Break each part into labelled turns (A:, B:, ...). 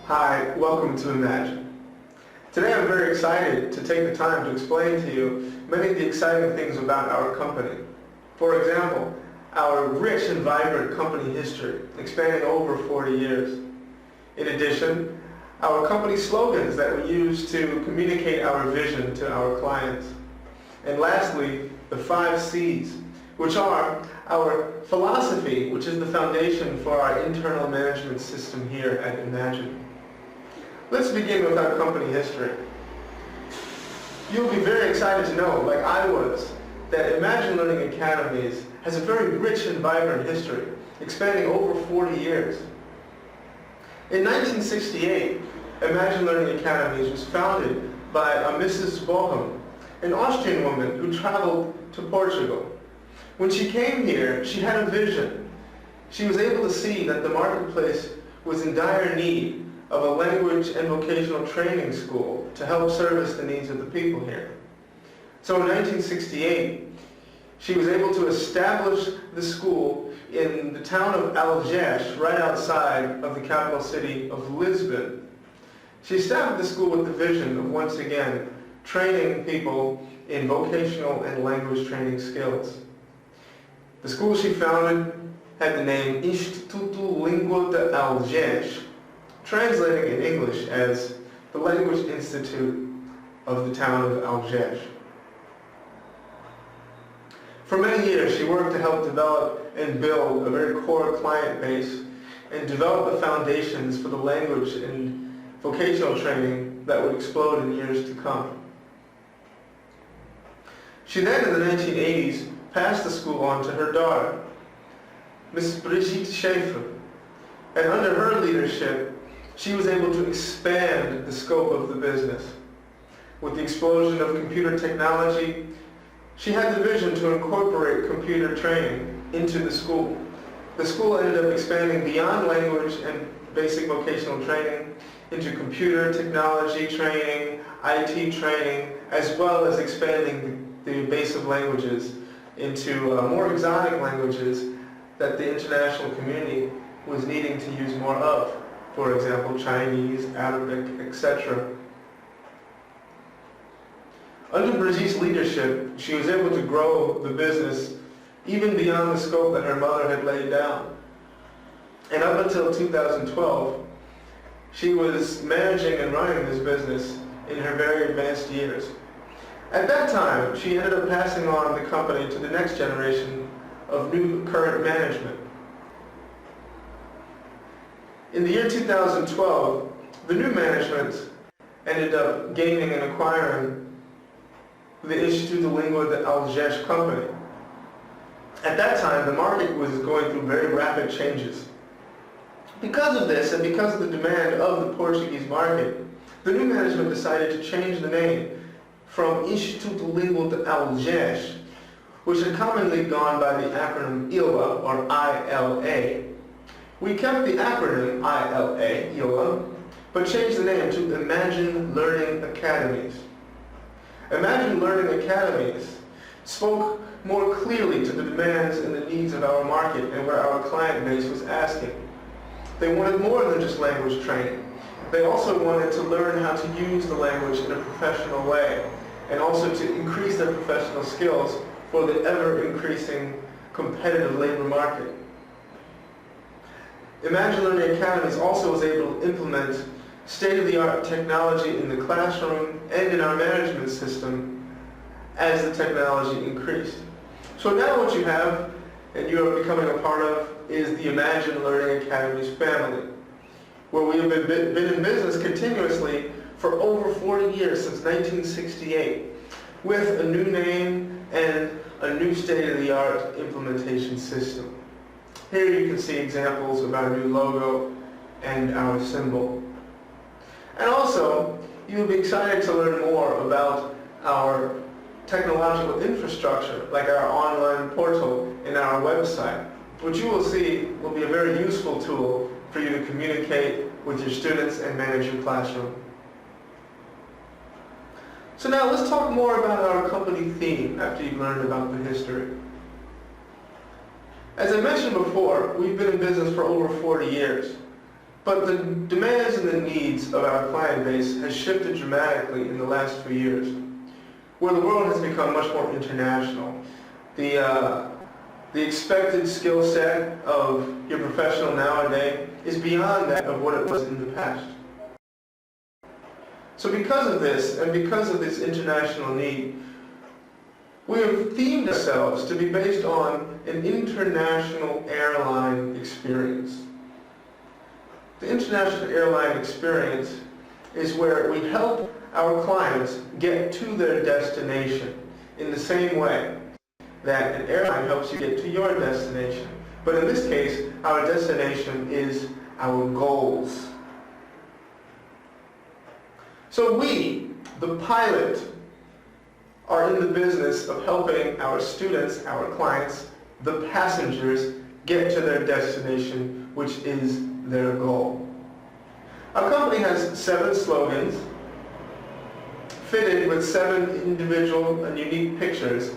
A: Hi, welcome to Imagine. Today I'm very excited to take the time to explain to you many of the exciting things about our company. For example, our rich and vibrant company history, expanding over 40 years. In addition, our company slogans that we use to communicate our vision to our clients. And lastly, the 5 C's, which are our philosophy, which is the foundation for our internal management system here at Imagine. Let's begin with our company history. You'll be very excited to know, like I was, that Imagine Learning Academies has a very rich and vibrant history, expanding over 40 years. In 1968, Imagine Learning Academies was founded by a Mrs. Bochum, an Austrian woman who traveled to Portugal. When she came here, she had a vision. She was able to see that the marketplace was in dire need of a language and vocational training school to help service the needs of the people here. So in 1968, she was able to establish the school in the town of Algés, right outside of the capital city of Lisbon. She established the school with the vision of, once again, training people in vocational and language training skills. The school she founded had the name Instituto Língua de Algés, translating in English as the Language Institute of the town of Algés. For many years, she worked to help develop and build a very core client base and develop the foundations for the language and vocational training that would explode in years to come. She then, in the 1980s, passed the school on to her daughter, Mrs. Brigitte Schaefer, and under her leadership, she was able to expand the scope of the business. With the explosion of computer technology, she had the vision to incorporate computer training into the school. The school ended up expanding beyond language and basic vocational training into computer technology training, IT training, as well as expanding the base of languages into more exotic languages that the international community was needing to use more of. For example, Chinese, Arabic, etc. Under Brigitte's leadership, she was able to grow the business even beyond the scope that her mother had laid down. And up until 2012, she was managing and running this business in her very advanced years. At that time, she ended up passing on the company to the next generation of new current management. In the year 2012, the new management ended up gaining and acquiring the Instituto Língua de Algés company. At that time, the market was going through very rapid changes. Because of this, and because of the demand of the Portuguese market, the new management decided to change the name from Instituto Língua de Algés, which had commonly gone by the acronym ILA, or ILA. We kept the acronym ILA, but changed the name to Imagine Learning Academies. Imagine Learning Academies spoke more clearly to the demands and the needs of our market and where our client base was asking. They wanted more than just language training. They also wanted to learn how to use the language in a professional way and also to increase their professional skills for the ever-increasing competitive labor market. Imagine Learning Academies also was able to implement state-of-the-art technology in the classroom and in our management system as the technology increased. So now what you have, and you are becoming a part of, is the Imagine Learning Academies family, where we have been in business continuously for over 40 years, since 1968, with a new name and a new state-of-the-art implementation system. Here you can see examples of our new logo and our symbol. And also, you'll be excited to learn more about our technological infrastructure, like our online portal and our website, which you will see will be a very useful tool for you to communicate with your students and manage your classroom. So now let's talk more about our company theme after you've learned about the history. As I mentioned before, we've been in business for over 40 years. But the demands and the needs of our client base has shifted dramatically in the last few years, where the world has become much more international. The expected skill set of your professional nowadays is beyond that of what it was in the past. So because of this, and because of this international need, we have themed ourselves to be based on an international airline experience. The international airline experience is where we help our clients get to their destination in the same way that an airline helps you get to your destination. But in this case, our destination is our goals. So we, the pilot, are in the business of helping our students, our clients, the passengers, get to their destination, which is their goal. Our company has 7 slogans fitted with 7 individual and unique pictures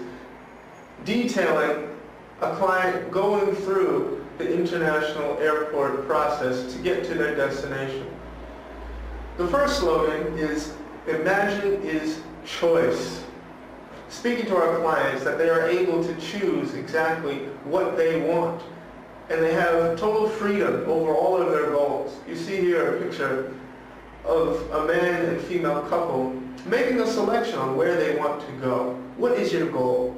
A: detailing a client going through the international airport process to get to their destination. The first slogan is, "Imagine is choice," speaking to our clients that they are able to choose exactly what they want, and they have total freedom over all of their goals. You see here a picture of a man and female couple making a selection on where they want to go. What is your goal?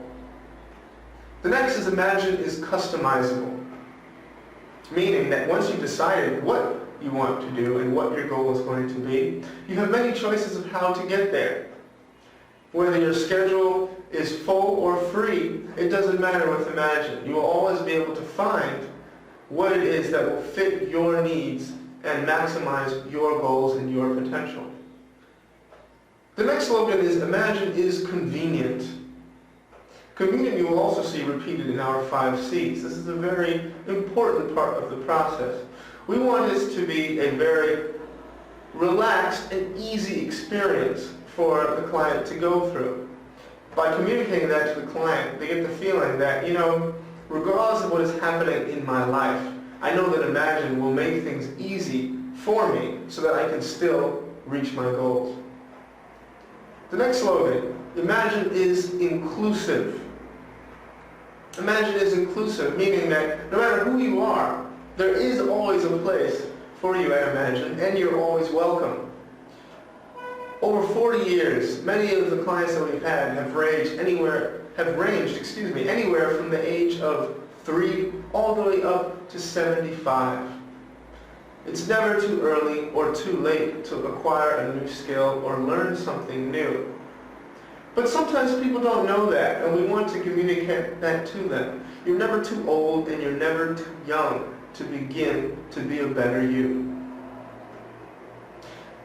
A: The next is Imagine is customizable, meaning that once you've decided what you want to do and what your goal is going to be, you have many choices of how to get there. Whether your schedule is full or free, it doesn't matter with Imagine. You will always be able to find what it is that will fit your needs and maximize your goals and your potential. The next slogan is Imagine is convenient. Convenient you will also see repeated in our 5 C's. This is a very important part of the process. We want this to be a very relaxed and easy experience for the client to go through. By communicating that to the client, they get the feeling that, regardless of what is happening in my life, I know that Imagine will make things easy for me so that I can still reach my goals. The next slogan, Imagine is inclusive. Imagine is inclusive, meaning that no matter who you are, there is always a place for you at Imagine, and you're always welcome. Over 40 years, many of the clients that we've had have ranged anywhere from the age of 3 all the way up to 75. It's never too early or too late to acquire a new skill or learn something new. But sometimes people don't know that, and we want to communicate that to them. You're never too old and you're never too young to begin to be a better you.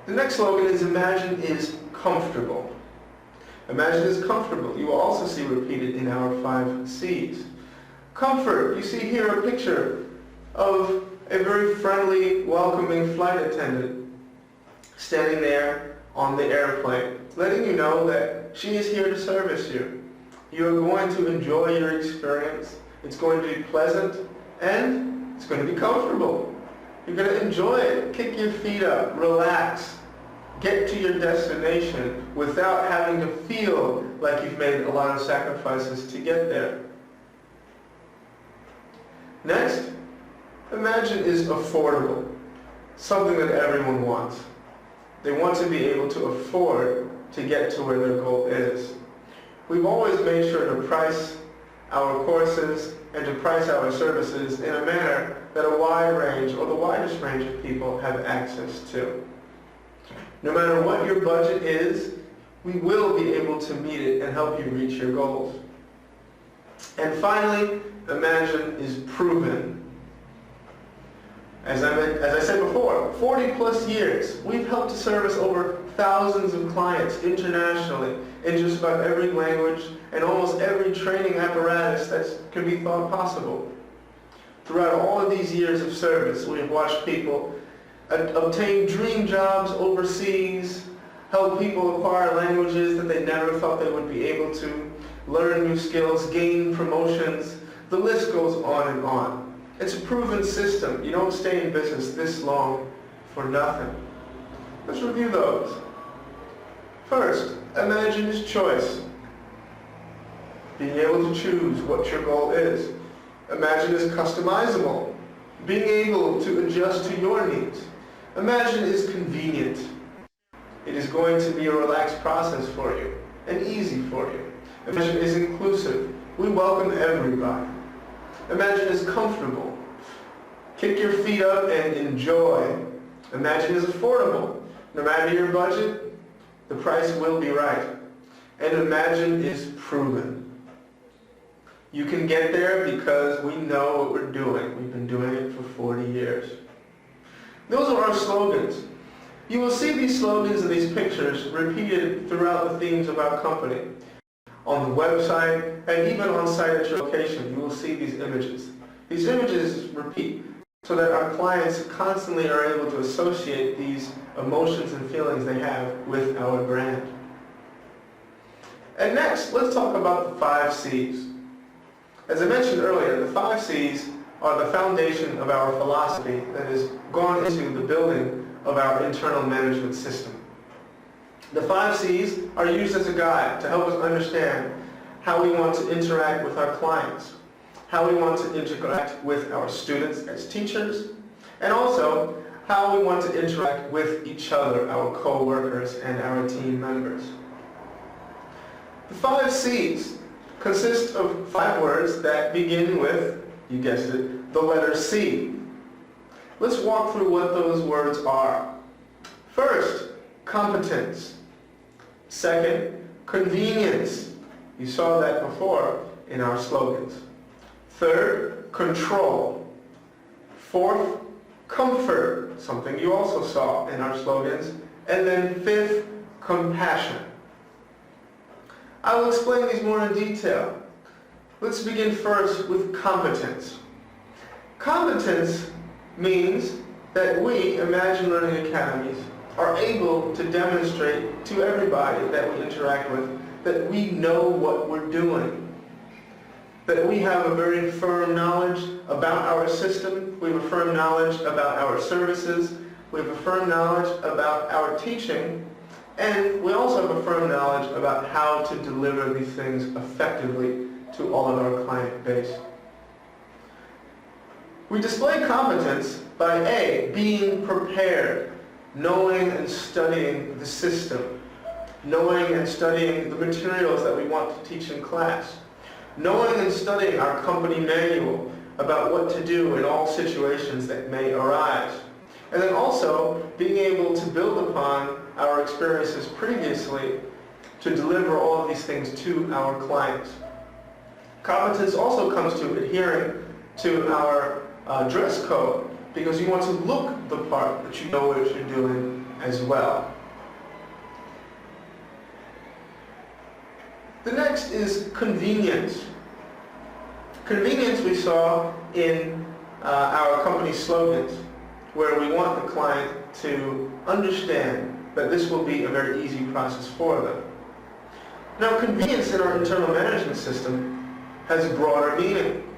A: The next slogan is Imagine is comfortable. Imagine is comfortable. You will also see repeated in our 5 C's. Comfort. You see here a picture of a very friendly, welcoming flight attendant standing there on the airplane, letting you know that she is here to service you. You are going to enjoy your experience. It's going to be pleasant and it's going to be comfortable. You're going to enjoy it. Kick your feet up, relax, get to your destination without having to feel like you've made a lot of sacrifices to get there. Next, Imagine is affordable, something that everyone wants. They want to be able to afford to get to where their goal is. We've always made sure to price our courses and to price our services in a manner that a wide range, or the widest range of people, have access to. No matter what your budget is, we will be able to meet it and help you reach your goals. And finally, Imagine is proven. As I said before, 40 plus years, we've helped to service over thousands of clients internationally in just about every language and almost every training apparatus that can be thought possible. Throughout all of these years of service, we have watched people obtain dream jobs overseas, help people acquire languages that they never thought they would be able to, learn new skills, gain promotions. The list goes on and on. It's a proven system. You don't stay in business this long for nothing. Let's review those. First, imagine is choice. Being able to choose what your goal is. Imagine is customizable. Being able to adjust to your needs. Imagine is convenient. It is going to be a relaxed process for you and easy for you. Imagine is inclusive. We welcome everybody. Imagine is comfortable. Kick your feet up and enjoy. Imagine is affordable. No matter your budget, the price will be right. And imagine is proven. You can get there because we know what we're doing. We've been doing it for 40 years. Those are our slogans. You will see these slogans and these pictures repeated throughout the themes of our company. On the website and even on site at your location, you will see these images. These images repeat so that our clients constantly are able to associate these emotions and feelings they have with our brand. And next, let's talk about the 5 C's. As I mentioned earlier, the 5 C's are the foundation of our philosophy that has gone into the building of our internal management system. The 5 C's are used as a guide to help us understand how we want to interact with our clients, how we want to interact with our students as teachers, and also how we want to interact with each other, our co-workers and our team members. The 5 C's consist of 5 words that begin with, you guessed it, the letter C. Let's walk through what those words are. First, competence. Second, convenience. You saw that before in our slogans. Third, control. Fourth, comfort, something you also saw in our slogans. And then fifth, compassion. I will explain these more in detail. Let's begin first with competence. Competence means that we, Imagine Learning Academies, are able to demonstrate to everybody that we interact with that we know what we're doing. That we have a very firm knowledge about our system, we have a firm knowledge about our services, we have a firm knowledge about our teaching, and we also have a firm knowledge about how to deliver these things effectively to all of our client base. We display competence by A, being prepared, knowing and studying the system, knowing and studying the materials that we want to teach in class, knowing and studying our company manual about what to do in all situations that may arise, and then also being able to build upon our experiences previously to deliver all of these things to our clients. Competence also comes to adhering to our dress code, because you want to look the part, but you know what you're doing as well. The next is convenience. Convenience we saw in our company slogans, where we want the client to understand that this will be a very easy process for them. Now, convenience in our internal management system has a broader meaning.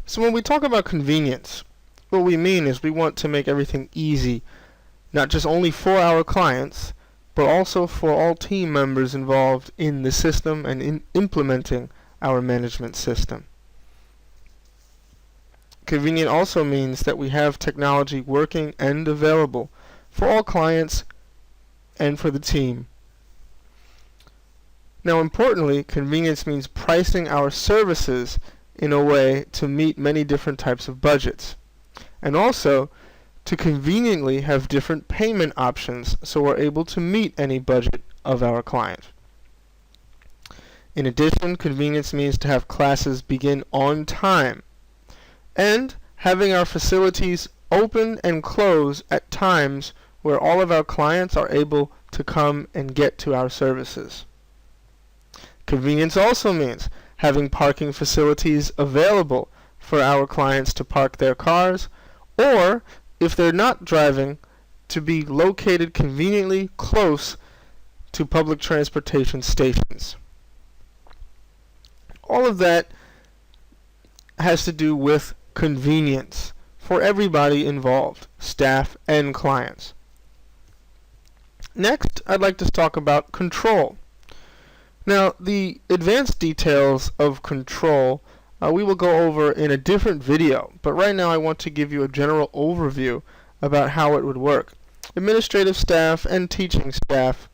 B: So when we talk about convenience, what we mean is we want to make everything easy, not just only for our clients, but also for all team members involved in the system and in implementing our management system. Convenient also means that we have technology working and available for all clients and for the team. Now, importantly, convenience means pricing our services in a way to meet many different types of budgets, and also to conveniently have different payment options so we're able to meet any budget of our client. In addition, convenience means to have classes begin on time and having our facilities open and close at times where all of our clients are able to come and get to our services. Convenience also means having parking facilities available for our clients to park their cars, or if they're not driving, to be located conveniently close to public transportation stations. All of that has to do with convenience for everybody involved, staff and clients. Next, I'd like to talk about control. Now, the advanced details of control we will go over in a different video, but right now I want to give you a general overview about how it would work. Administrative staff and teaching staff,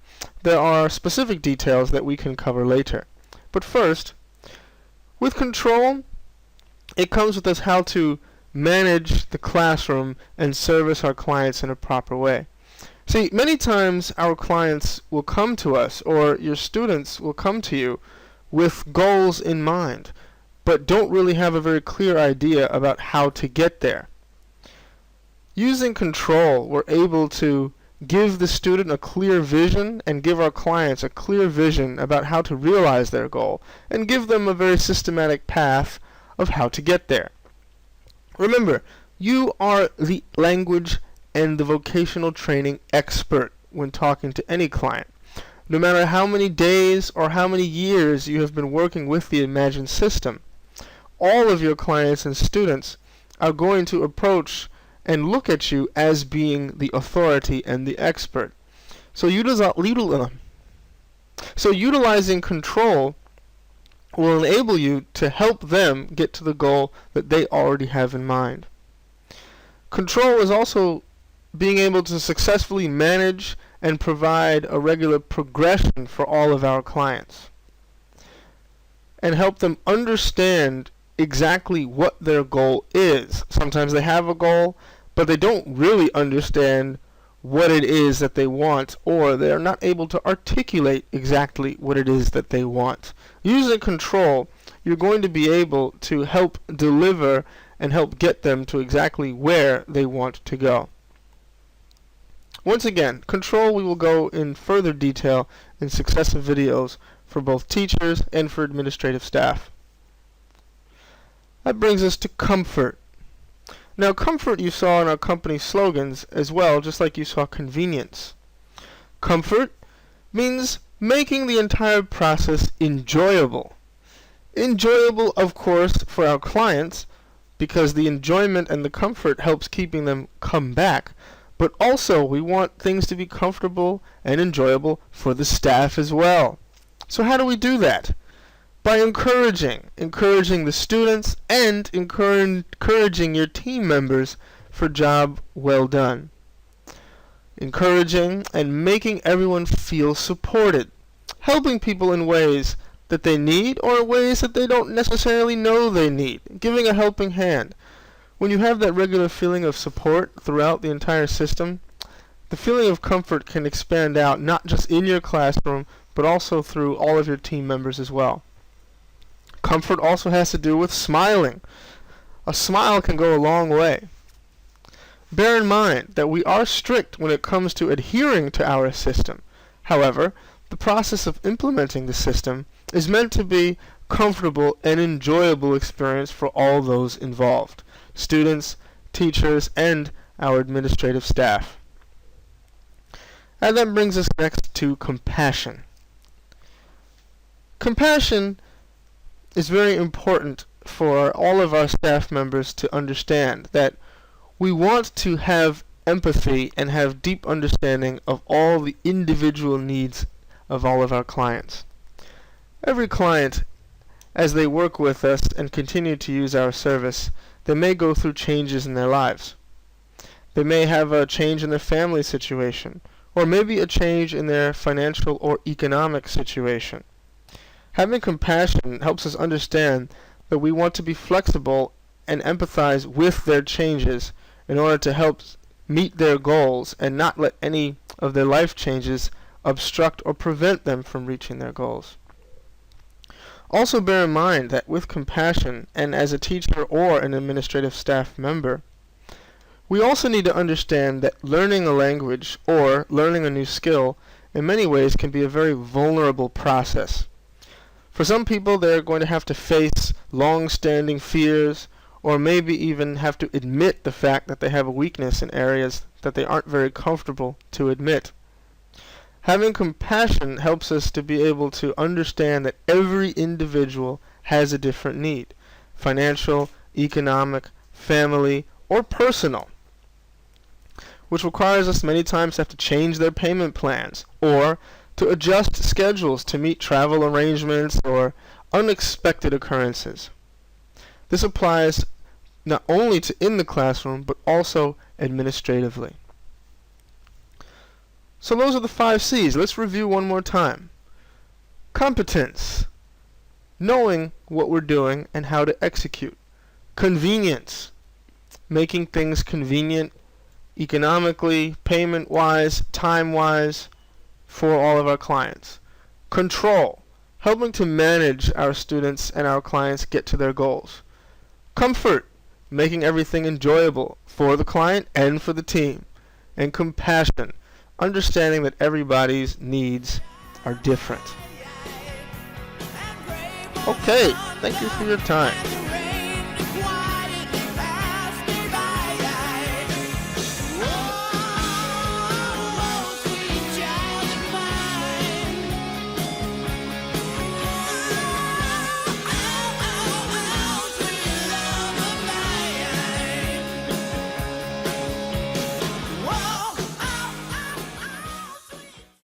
B: there are specific details that we can cover later. But first, with control, it comes with us how to manage the classroom and service our clients in a proper way. See, many times our clients will come to us, or your students will come to you with goals in mind, but don't really have a very clear idea about how to get there. Using control, we're able to give the student a clear vision and give our clients a clear vision about how to realize their goal, and give them a very systematic path of how to get there. Remember, you are the language and the vocational training expert when talking to any client. No matter how many days or how many years you have been working with the Imagine system, all of your clients and students are going to approach and look at you as being the authority and the expert. So utilizing control will enable you to help them get to the goal that they already have in mind. Control is also being able to successfully manage and provide a regular progression for all of our clients and help them understand exactly what their goal is. Sometimes they have a goal, but they don't really understand what it is that they want, or they are not able to articulate exactly what it is that they want. Using control, you're going to be able to help deliver and help get them to exactly where they want to go. Once again, control we will go in further detail in successive videos for both teachers and for administrative staff. That brings us to comfort. Now, comfort you saw in our company slogans as well, just like you saw convenience. Comfort means making the entire process enjoyable. Enjoyable, of course, for our clients, because the enjoyment and the comfort helps keeping them come back. But also, we want things to be comfortable and enjoyable for the staff as well. So how do we do that? By encouraging the students and encouraging your team members for job well done. Encouraging and making everyone feel supported. Helping people in ways that they need or ways that they don't necessarily know they need. Giving a helping hand. When you have that regular feeling of support throughout the entire system, the feeling of comfort can expand out not just in your classroom, but also through all of your team members as well. Comfort also has to do with smiling. A smile can go a long way. Bear in mind that we are strict when it comes to adhering to our system. However, the process of implementing the system is meant to be comfortable and enjoyable experience for all those involved. Students, teachers, and our administrative staff. And that brings us next to compassion. Compassion is very important for all of our staff members to understand that we want to have empathy and have deep understanding of all the individual needs of all of our clients. Every client, as they work with us and continue to use our service, they may go through changes in their lives. They may have a change in their family situation, or maybe a change in their financial or economic situation. Having compassion helps us understand that we want to be flexible and empathize with their changes in order to help meet their goals and not let any of their life changes obstruct or prevent them from reaching their goals. Also bear in mind that with compassion, and as a teacher or an administrative staff member, we also need to understand that learning a language or learning a new skill in many ways can be a very vulnerable process. For some people, they're going to have to face long-standing fears, or maybe even have to admit the fact that they have a weakness in areas that they aren't very comfortable to admit. Having compassion helps us to be able to understand that every individual has a different need: financial, economic, family, or personal, which requires us many times to have to change their payment plans or to adjust schedules to meet travel arrangements or unexpected occurrences. This applies not only to in the classroom, but also administratively. So those are the 5 C's. Let's review one more time. Competence, knowing what we're doing and how to execute. Convenience, making things convenient economically, payment-wise, time-wise for all of our clients. Control, helping to manage our students and our clients get to their goals. Comfort, making everything enjoyable for the client and for the team. And compassion, understanding that everybody's needs are different. Okay, thank you for your time.